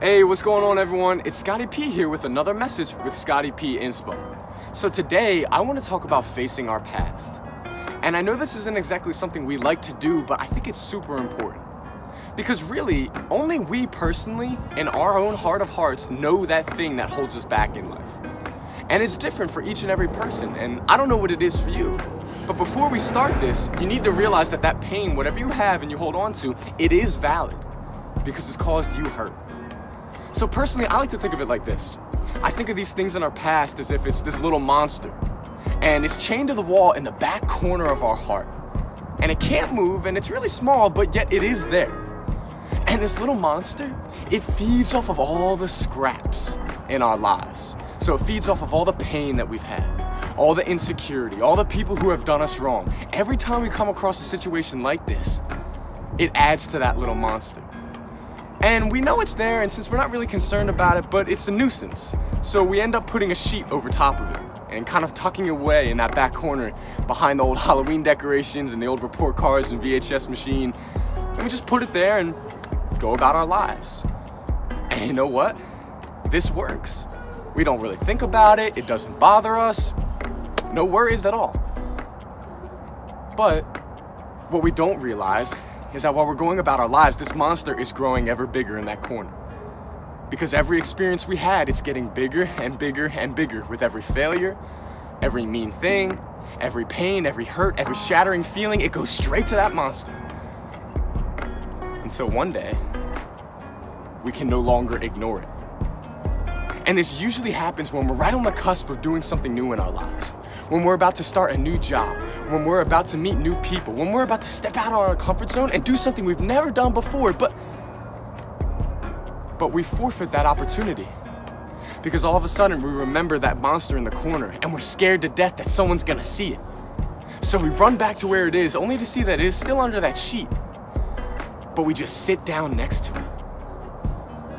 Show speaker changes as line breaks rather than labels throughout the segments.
Hey, what's going on everyone? It's Scotty P here with another message with Scotty P Inspo. So today, I want to talk about facing our past. And I know this isn't exactly something we like to do, but I think it's super important. Because really, only we personally, in our own heart of hearts, know that thing that holds us back in life. And it's different for each and every person, and I don't know what it is for you. But before we start this, you need to realize that that pain, whatever you have and you hold on to, it is valid because it's caused you hurt. So personally, I like to think of it like this. I think of these things in our past as if it's this little monster, and it's chained to the wall in the back corner of our heart. And it can't move, and it's really small, but yet it is there. And this little monster, it feeds off of all the scraps in our lives. So it feeds off of all the pain that we've had, all the insecurity, all the people who have done us wrong. Every time we come across a situation like this, it adds to that little monster. And we know it's there, and since we're not really concerned about it, but it's a nuisance. So we end up putting a sheet over top of it and kind of tucking it away in that back corner behind the old Halloween decorations and the old report cards and VHS machine. And we just put it there and go about our lives. And you know what? This works. We don't really think about it. It doesn't bother us. No worries at all. But what we don't realize is that while we're going about our lives, this monster is growing ever bigger in that corner. Because every experience we had, it's getting bigger and bigger and bigger with every failure, every mean thing, every pain, every hurt, every shattering feeling. It goes straight to that monster. Until one day, we can no longer ignore it. And this usually happens when we're right on the cusp of doing something new in our lives. When we're about to start a new job, when we're about to meet new people, when we're about to step out of our comfort zone and do something we've never done before, but we forfeit that opportunity. Because all of a sudden we remember that monster in the corner and we're scared to death that someone's gonna see it. So we run back to where it is, only to see that it is still under that sheet. But we just sit down next to it.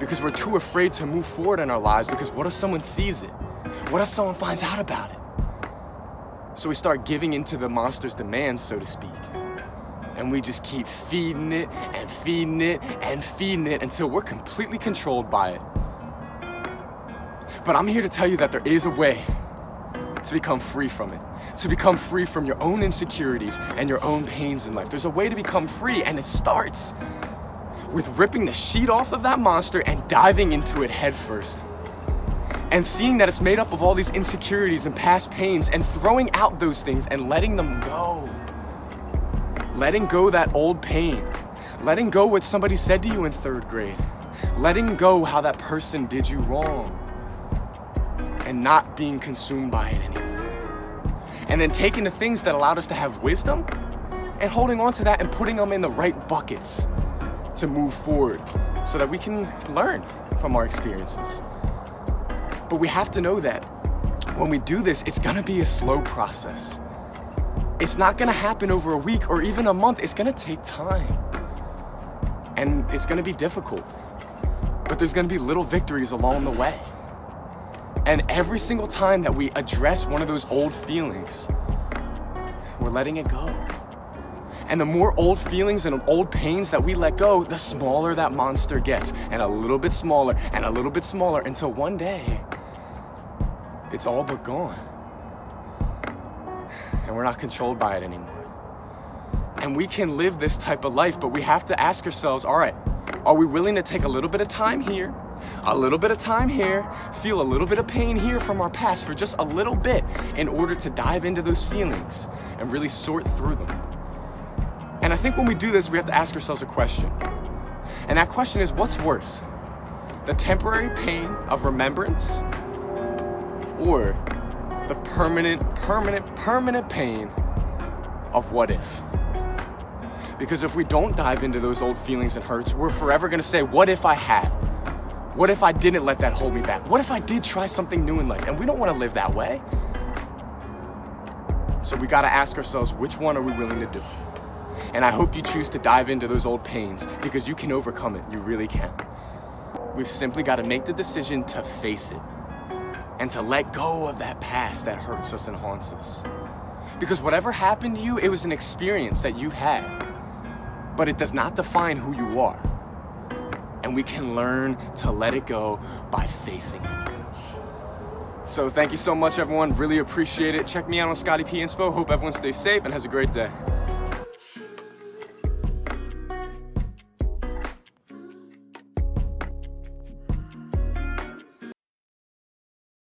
Because we're too afraid to move forward in our lives, because what if someone sees it? What if someone finds out about it? So we start giving into the monster's demands, so to speak. And we just keep feeding it and feeding it and feeding it until we're completely controlled by it. But I'm here to tell you that there is a way to become free from it, to become free from your own insecurities and your own pains in life. There's a way to become free, and it starts with ripping the sheet off of that monster and diving into it head first. And seeing that it's made up of all these insecurities and past pains, and throwing out those things and letting them go. Letting go that old pain. Letting go what somebody said to you in 3rd grade. Letting go how that person did you wrong. And not being consumed by it anymore. And then taking the things that allowed us to have wisdom and holding on to that and putting them in the right buckets to move forward so that we can learn from our experiences. But we have to know that when we do this, it's gonna be a slow process. It's not gonna happen over a week or even a month. It's gonna take time. And it's gonna be difficult. But there's gonna be little victories along the way. And every single time that we address one of those old feelings, we're letting it go. And the more old feelings and old pains that we let go, the smaller that monster gets, and a little bit smaller and a little bit smaller, until one day, it's all but gone. And we're not controlled by it anymore. And we can live this type of life, but we have to ask ourselves, all right, are we willing to take a little bit of time here, a little bit of time here, feel a little bit of pain here from our past for just a little bit in order to dive into those feelings and really sort through them? And I think when we do this, we have to ask ourselves a question. And that question is, what's worse? The temporary pain of remembrance, or the permanent pain of what if? Because if we don't dive into those old feelings and hurts, we're forever gonna say, what if I had? What if I didn't let that hold me back? What if I did try something new in life? And we don't wanna live that way. So we gotta ask ourselves, which one are we willing to do? And I hope you choose to dive into those old pains, because you can overcome it, you really can. We've simply gotta make the decision to face it and to let go of that past that hurts us and haunts us. Because whatever happened to you, it was an experience that you had, but it does not define who you are. and we can learn to let it go by facing it. So thank you so much, everyone. Really appreciate it. Check me out on Scotty P Inspo. Hope everyone stays safe and has a great day.